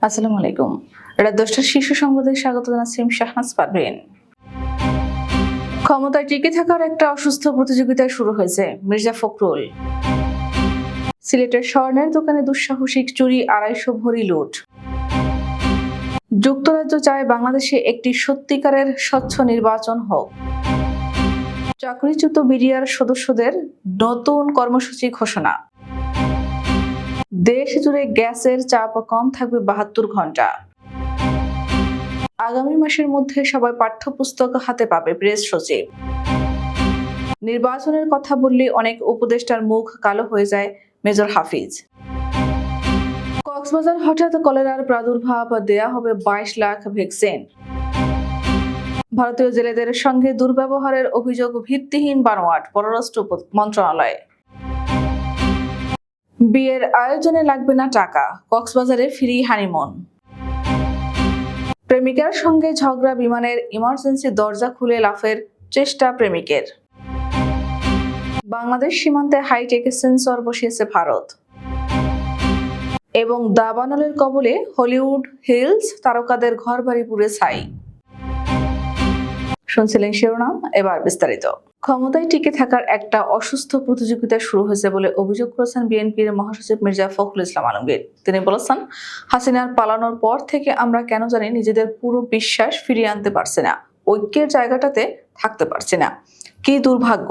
আসসালামু আলাইকুম। রাত 10টার শীর্ষ সংবাদে স্বাগত জানাচ্ছি শাহনাজ পারভীন। ক্ষমতায় টিকে থাকার একটা অসুস্থ প্রতিযোগিতা শুরু হয়েছে। মির্জা ফখরুল। সিলেটের স্বর্ণের দোকানে দুঃসাহসিক চুরি, 250 ভরি লুট। যুক্তরাজ্য চায় বাংলাদেশে একটি সত্যিকারের স্বচ্ছ নির্বাচন হোক। চাকরিচ্যুত বিডিআর সদস্যদের নতুন কর্মসূচি ঘোষণা। দেশ জুড়ে গ্যাসের চাপ কম থাকবে 72 ঘন্টা। আগামী মাসের মধ্যে সবাই পাঠ্যপুস্তক হাতে পাবে, প্রেস সচিব। নির্বাচনের কথা বললে অনেক উপদেষ্টার মুখ কালো হয়ে যায়, মেজর হাফিজ। কক্সবাজার হঠাৎ কলেরার প্রাদুর্ভাব, দেয়া হবে 22 লাখ ভ্যাকসিন। ভারতীয় জেলেদের সঙ্গে দুর্ব্যবহারের অভিযোগ ভিত্তিহীন বানোয়াট, পররাষ্ট্র মন্ত্রণালয়। বিয়ের আয়োজনে লাগবে না টাকা, কক্সবাজারে ফ্রি হানিমুন। প্রেমিকার সঙ্গে ঝগড়া, বিমানের ইমার্জেন্সি দরজা খুলে লাফের চেষ্টা প্রেমিকের। বাংলাদেশ সীমান্তে হাইটেক সেন্সর বসিয়েছে ভারত। এবং দাবানলের কবলে হলিউড হিলস তারকাদের ঘরবাড়ি পুড়ে ছাই। শুনছিলেন শিরোনাম, এবার বিস্তারিত। ক্ষমতায় টিকে থাকার একটা অসুস্থ প্রতিযোগিতা শুরু হয়েছে বলে অভিযোগ করেছেন বিএনপির মহাসচিব মির্জা ফখরুল ইসলাম আলমগীর। তিনি বলেছেন, হাসিনার পালানোর পর থেকে আমরা কেন জানি নিজেদের পুরো বিশ্বাস ফিরিয়ে আনতে পারছি না, ঐক্যের জায়গাটাতে থাকতে পারছি না। কি দুর্ভাগ্য!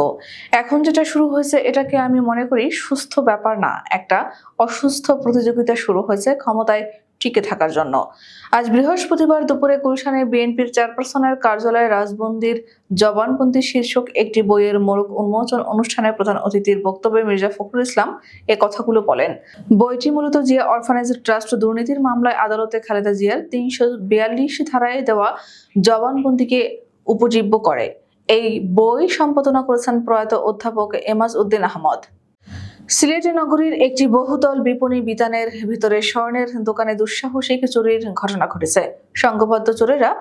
এখন যেটা শুরু হয়েছে এটাকে আমি মনে করি সুস্থ ব্যাপার না, একটা অসুস্থ প্রতিযোগিতা শুরু হয়েছে ক্ষমতায় টিকে থাকার জন্য। আজ বৃহস্পতিবার দুপুরে গুলশানে বিএনপির চেয়ারপারসনের কার্যালয়ে রাজবন্দির জবানবন্দি শীর্ষক একটি বইয়ের মোড়ক উন্মোচন অনুষ্ঠানে প্রধান অতিথির বক্তব্যে মির্জা ফখরুল ইসলাম এ কথাগুলো বলেন। বইটি মূলত জিয়া অরফানেজ ট্রাস্ট দুর্নীতির মামলায় আদালতে খালেদা জিয়ার 342 ধারায় দেওয়া জবানবন্দিকে উপজীব্য করে। এই বই সম্পাদনা করেছেন প্রয়াত অধ্যাপক এমাজ উদ্দিন আহমদ। সিলেট নগরীর একটি বহুতল বিপণী বিতানের ভিতরে স্বর্ণের দোকানে দুঃসাহসিক চুরির ঘটনা ঘটেছে। সংঘবদ্ধ চোরেরা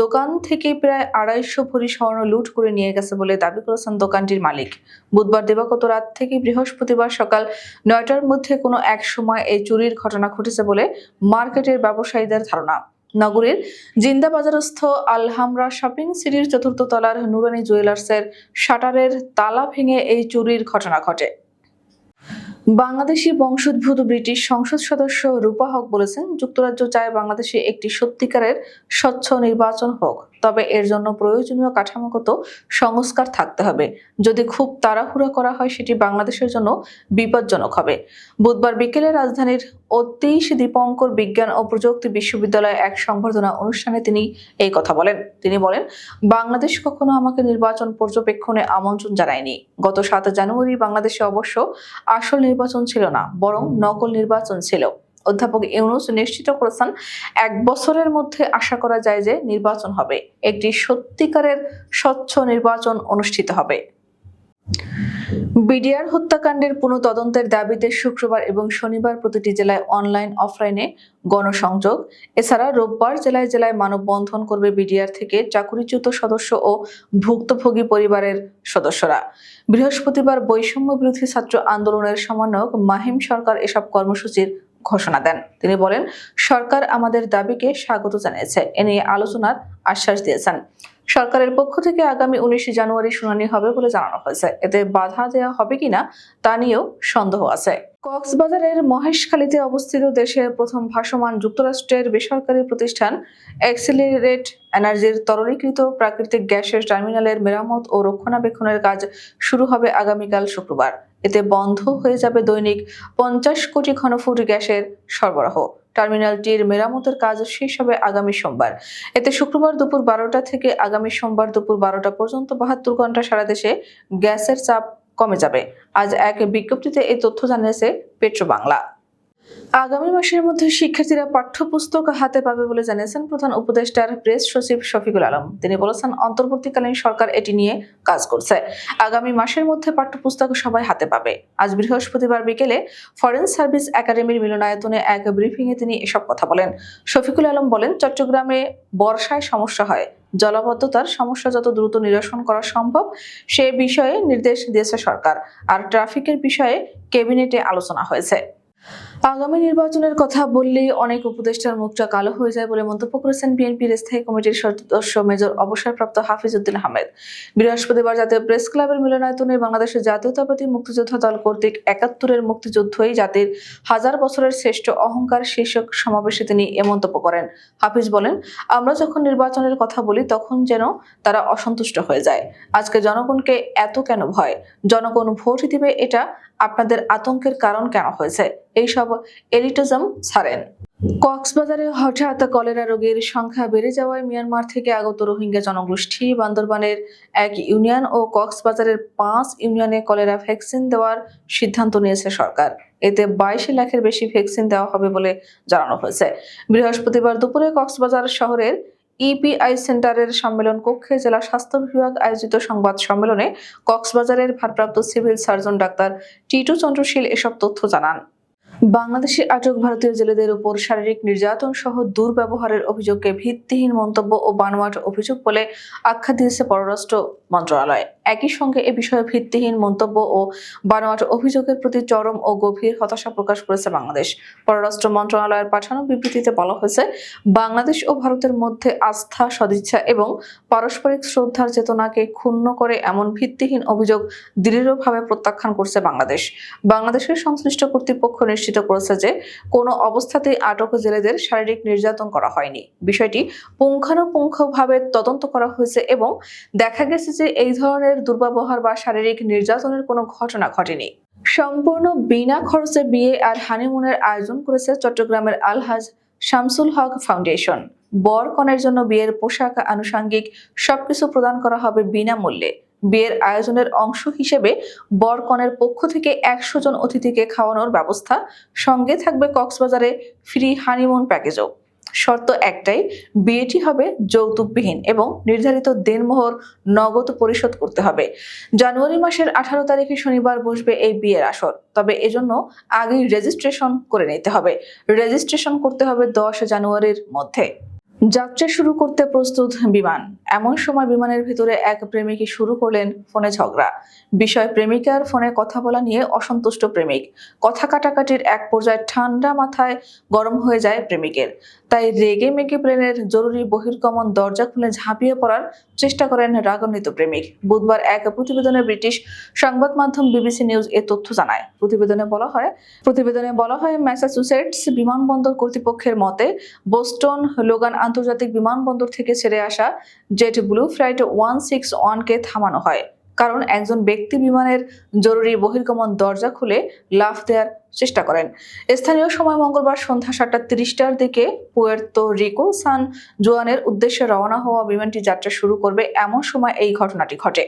দোকান থেকে প্রায় 250 ভরি স্বর্ণ লুট করে নিয়ে গেছে বলে দাবি করেছেন দোকানটির মালিক। বুধবার দিবাগত রাত থেকে বৃহস্পতিবার সকাল 9টার মধ্যে কোনো এক সময় এই চুরির ঘটনা ঘটেছে বলে মার্কেটের ব্যবসায়ীদের ধারণা। নগরীর জিন্দা বাজারস্থ আলহামরা শপিং সিটির 4র্থ তলার নুরানি জুয়েলার্সের শাটারের তালা ভেঙে এই চুরির ঘটনা ঘটে। বাংলাদেশি বংশোদ্ভূত ব্রিটিশ সংসদ সদস্য রূপা হক বলেছেন, যুক্তরাজ্য চায় বাংলাদেশে একটি সত্যিকারের স্বচ্ছ নির্বাচন হোক, তবে এর জন্য প্রয়োজনীয় কাঠামোগত সংস্কার থাকতে হবে। যদি খুব তাড়াহুড়া করা হয় সেটি বাংলাদেশের জন্য বিপজ্জনক হবে। বুধবার বিকেলে রাজধানীর অতীশ দীপঙ্কর বিজ্ঞান ও প্রযুক্তি বিশ্ববিদ্যালয়ে এক সংবর্ধনা অনুষ্ঠানে তিনি এই কথা বলেন। তিনি বলেন, বাংলাদেশ কখনো আমাকে নির্বাচন পর্যবেক্ষণে আমন্ত্রণ জানায়নি। গত 7 জানুয়ারি বাংলাদেশে অবশ্য আসল নির্বাচন ছিল না, বরং নকল নির্বাচন ছিল। অধ্যাপক ইউনূস নিশ্চিত করেছেন, 1 বছরের মধ্যে আশা করা যায় যে নির্বাচন হবে, একটি সত্যিকারের স্বচ্ছ নির্বাচন অনুষ্ঠিত হবে। বিডিআর হত্যাকাণ্ডের পুনঃতদন্তের দাবিতে শুক্রবার এবং শনিবার প্রতিটি জেলায় অনলাইন অফলাইনে গণসংযোগ, এছাড়া রোববার জেলায় জেলায় মানববন্ধন করবে বিডিআর থেকে চাকরিচ্যুত সদস্য ও ভুক্তভোগী পরিবারের সদস্যরা। বৃহস্পতিবার বৈষম্য বিরোধী ছাত্র আন্দোলনের সমন্বয়ক মাহিম সরকার এসব কর্মসূচির ঘোষণা দেন। তিনি বলেন, সরকার আমাদের দাবিকে স্বাগত জানিয়েছে, এ নিয়ে আলোচনার আশ্বাস দিয়েছেন। সরকারের পক্ষ থেকে আগামী 19 জানুয়ারি শুনানি হবে বলে জানানো হয়েছে। এতে বাধা দেওয়া হবে কিনা তা নিয়েও সন্দেহ আছে। কক্সবাজারের মহেশখালীতে অবস্থিত দেশের প্রথম ভাসমান যুক্তরাষ্ট্রের বেসরকারি প্রতিষ্ঠান এক্সিলারেট এনার্জির তরলীকৃত প্রাকৃতিক গ্যাসের টার্মিনালের মেরামত ও রক্ষণাবেক্ষণের কাজ শুরু হবে আগামীকাল শুক্রবার। এতে বন্ধ হয়ে যাবে দৈনিক 50 কোটি ঘনফুট গ্যাসের সরবরাহ। টার্মিনালটির মেরামতের কাজ শেষ হবে আগামী সোমবার। এতে শুক্রবার দুপুর 12টা থেকে আগামী সোমবার দুপুর 12টা পর্যন্ত 72 ঘন্টা সারা দেশে গ্যাসের চাপ কমে যাবে। আজ এক বিজ্ঞপ্তিতে এই তথ্য জানিয়েছে পেট্রোবাংলা। আগামী মাসের মধ্যে শিক্ষার্থীরা পাঠ্যপুস্তক হাতে পাবে বলে জানিয়েছেন প্রধান উপদেষ্টার প্রেস সচিব শফিকুল আলম। তিনি বলেছেন, অন্তর্বর্তীকালীন সরকার এটি নিয়ে কাজ করছে। আগামী মাসের মধ্যে পাঠ্যপুস্তক সবাই হাতে পাবে। আজ বৃহস্পতিবার বিকেলে ফরেন সার্ভিস একাডেমির মিলনায়তনে এক ব্রিফিংয়ে তিনি এসব কথা বলেন। শফিকুল আলম বলেন, চট্টগ্রামে বর্ষায় সমস্যা হয়, জলাবদ্ধতার সমস্যা যত দ্রুত নিরসন করা সম্ভব সে বিষয়ে নির্দেশ দিয়েছে সরকার। আর ট্রাফিকের বিষয়ে ক্যাবিনেটে আলোচনা হয়েছে। আগামী নির্বাচনের কথা বললেই অনেক উপদেষ্টার মুখটা কালো হয়ে যায় বলে মন্তব্য করেছেন বিএনপির স্থায়ী কমিটির সদস্য মেজর অবসরপ্রাপ্ত হাফিজ উদ্দিন আহমেদ। বৃহস্পতিবার জাতীয় প্রেস ক্লাবের মিলনায়তনে বাংলাদেশের জাতীয়তাবাদী মুক্তিযোদ্ধা দল কর্তৃক ৭১-এর মুক্তিযুদ্ধই জাতির হাজার বছরের শ্রেষ্ঠ অহংকার শীর্ষক সমাবেশে তিনি এ মন্তব্য করেন। হাফিজ বলেন, আমরা যখন নির্বাচনের কথা বলি তখন যেন তারা অসন্তুষ্ট হয়ে যায়। আজকে জনগণকে এত কেন ভয়? জনগণ ভোট দিবে, এটা আপনাদের আতঙ্কের কারণ কেন হয়েছে? এইসব এলিটিজম ছাড়েন। কক্সবাজারে হঠাৎ কলেরা রোগীর সংখ্যা বেড়ে যাওয়ায় মিয়ানমার থেকে আগত রোহিঙ্গা জনগোষ্ঠী বান্দরবানের ১ ইউনিয়ন ও কক্সবাজারের ৫ ইউনিয়নে কলেরা ভ্যাকসিন দেওয়ার সিদ্ধান্ত নিয়েছে সরকার। এতে ২২ লাখের বেশি ভ্যাকসিন দেওয়া হবে বলে জানানো হয়েছে। বৃহস্পতিবার দুপুরে কক্সবাজার শহরের ইপিআই সেন্টারের সম্মেলন কক্ষে জেলা স্বাস্থ্য বিভাগ আয়োজিত সংবাদ সম্মেলনে কক্সবাজারের ভারপ্রাপ্ত civil surgeon doctor Titu Chandrashil এসব তথ্য জানান। বাংলাদেশে আটক ভারতীয় জেলেদের উপর শারীরিক নির্যাতন সহ দুর্ব্যবহারের অভিযোগকে ভিত্তিহীন মন্তব্য ও বানোয়াট অভিযোগ বলে আখ্যা দিয়েছে পররাষ্ট্র মন্ত্রণালয়। একই সঙ্গে এ বিষয়ে ভিত্তিহীন মন্তব্য ও বানোয়াট অভিযোগের প্রতি চরম ও গভীর হতাশা প্রকাশ করেছে বাংলাদেশ। পররাষ্ট্র মন্ত্রণালয়ের পাঠানো বিবৃতিতে বলা হয়েছে, বাংলাদেশ ও ভারতের মধ্যে আস্থা, সদিচ্ছা এবং পারস্পরিক শ্রদ্ধার চেতনাকে ক্ষুণ্ণ করে এমন ভিত্তিহীন অভিযোগ দৃঢ়ভাবে প্রত্যাখ্যান করছে বাংলাদেশ। বাংলাদেশের সংশ্লিষ্ট কর্তৃপক্ষ নিশ্চিত করেছে যে কোনো অবস্থাতেই আটক জেলেদের শারীরিক নির্যাতন করা হয়নি। বিষয়টি পুঙ্খানুপুঙ্খভাবে তদন্ত করা হয়েছে এবং দেখা গেছে যে এই ধরনের দুর্ব্যবহার বা শারীরিক নির্যাতনের কোনো ঘটনা ঘটেনি। সম্পূর্ণ বিনা খরচে বিয়ে আর হানিমুনের আয়োজন করেছে চট্টগ্রামের আলহাজ শামসুল হক ফাউন্ডেশন। বর কনের জন্য বিয়ের পোশাক, আনুষঙ্গিক সবকিছু প্রদান করা হবে বিনামূল্যে। বিয়ের আয়োজনের অংশ হিসেবে বর কনের পক্ষ থেকে ১০০ জন অতিথিকে খাওয়ানোর ব্যবস্থা, সঙ্গে থাকবে কক্সবাজারে ফ্রি হানিমুন প্যাকেজও। শর্ত একটাই, বিয়েটি হবে যৌতুকবিহীন এবং নির্ধারিত দেনমোহর নগদ পরিশোধ করতে হবে। জানুয়ারি মাসের ১৮ তারিখে শনিবার বসবে এই বিয়ের আসর। তবে এজন্য আগেই রেজিস্ট্রেশন করে নিতে হবে। রেজিস্ট্রেশন করতে হবে ১০ জানুয়ারির মধ্যে। যাত্রা শুরু করতে প্রস্তুত বিমান। এমন সময় বিমানের ভিতরে এক প্রেমিকই শুরু করলেন ফোনে ঝগড়া। বিষয়, প্রেমিকার ফোনে কথা বলা নিয়ে অসন্তুষ্ট প্রেমিক। কথা কাটাকাটির এক পর্যায়ে ঠান্ডা মাথায় গরম হয়ে যায় প্রেমিকের। তাই রেগে মেগে প্লেনের জরুরি বহির্গমন দরজা খুলে ঝাঁপিয়ে পড়ার চেষ্টা করেন রাগান্বিত প্রেমিক। বুধবার এক প্রতিবেদনে ব্রিটিশ সংবাদ মাধ্যম বিবিসি নিউজ এ তথ্য জানায়। প্রতিবেদনে বলা হয় ম্যাসাচুসেটস বিমানবন্দর কর্তৃপক্ষের মতে বোস্টন লোগান আন্তর্জাতিক বিমানবন্দর থেকে ছেড়ে আসা জেট ব্লু ফ্লাইট 161-কে থামানো হয়, কারণ একজন ব্যক্তি বিমানের জরুরি বহির্গমন দরজা খুলে লাফ দেওয়ার চেষ্টা করেন। স্থানীয় সময় মঙ্গলবার সন্ধ্যা ৭:৩০টার দিকে পুয়ের্তো রিকো সান জুয়ানের উদ্দেশ্যে রওনা হওয়া বিমানটি যাত্রা শুরু করবে। এমন সময় এই ঘটনাটি ঘটে।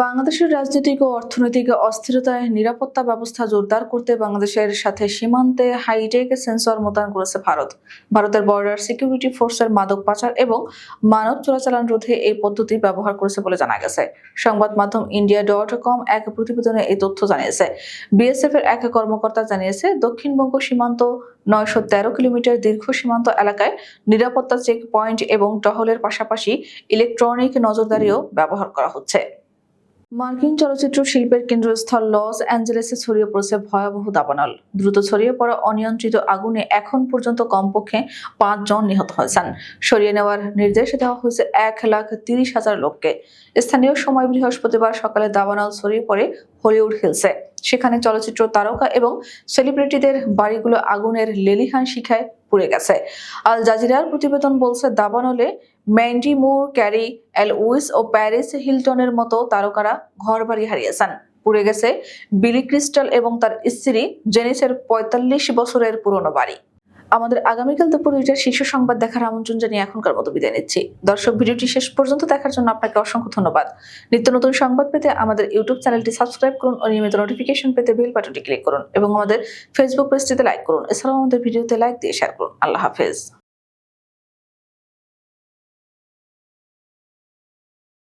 বাংলাদেশের রাজনৈতিক ও অর্থনৈতিক অস্থিরতায় নিরাপত্তা ব্যবস্থা জোরদার করতে বাংলাদেশের সাথে সীমান্তে হাইটেক সেন্সর মোতায়েন করেছে ভারত। ভারতের বর্ডার সিকিউরিটি ফোর্সের মাদক পাচার এবং মানব চোরাচালান রোধে এই পদ্ধতি ব্যবহার করেছে বলে জানা গেছে। সংবাদ মাধ্যম India.com এক প্রতিবেদনে এই তথ্য জানিয়েছে। বিএসএফ এর এক কর্মকর্তা জানিয়েছে, দক্ষিণবঙ্গ সীমান্ত ৯১৩ কিলোমিটার দীর্ঘ সীমান্ত এলাকায় নিরাপত্তা চেক পয়েন্ট এবং টহলের পাশাপাশি ইলেকট্রনিক নজরদারিও ব্যবহার করা হচ্ছে। মার্কিন চলচ্চিত্র শিল্পের কেন্দ্রস্থল লস অ্যাঞ্জেলেসে ছড়িয়ে পড়েছে ভয়াবহ দাবানল। দ্রুত ছড়িয়ে পড়া অনিয়ন্ত্রিত আগুনে এখন পর্যন্ত কমপক্ষে ৫ জন নিহত হয়েছেন। সরিয়ে নেওয়ার নির্দেশ দেওয়া হয়েছে ১,৩০,০০০ লোককে। স্থানীয় সময় বৃহস্পতিবার সকালে দাবানল ছড়িয়ে পড়ে হলিউড হিলসে। সেখানে চলচ্চিত্র তারকা এবং সেলিব্রিটিদের বাড়িগুলো আগুনের লেলিহান শিখায় পুড়ে গেছে। আল জাজিরার প্রতিবেদন বলছে, দাবানলে ম্যান্ডি মুর, ক্যারি এলউইস ও প্যারিস হিলটনের মতো তারকারা ঘরবাড়ি হারিয়েছেন। পুড়ে গেছে বিলি ক্রিস্টাল এবং তার স্ত্রী জেনিসের ৪৫ বছরের পুরনো বাড়ি। আমাদের আগামীকাল দুপুর ২টার শীর্ষ সংবাদ দেখার আমন্ত্রণ জানিয়ে এখনকার মতো বিদায় নিচ্ছি। দর্শক, ভিডিওটি শেষ পর্যন্ত দেখার জন্য আপনাকে অসংখ্য ধন্যবাদ। নিত্য নতুন সংবাদ পেতে আমাদের ইউটিউব চ্যানেলটি সাবস্ক্রাইব করুন ও নিয়মিত নোটিফিকেশন পেতে বেল বাটনটি ক্লিক করুন এবং আমাদের ফেসবুক পেজটিতে লাইক করুন। এছাড়াও আমাদের ভিডিওতে লাইক দিয়ে শেয়ার করুন। আল্লাহ হাফেজ।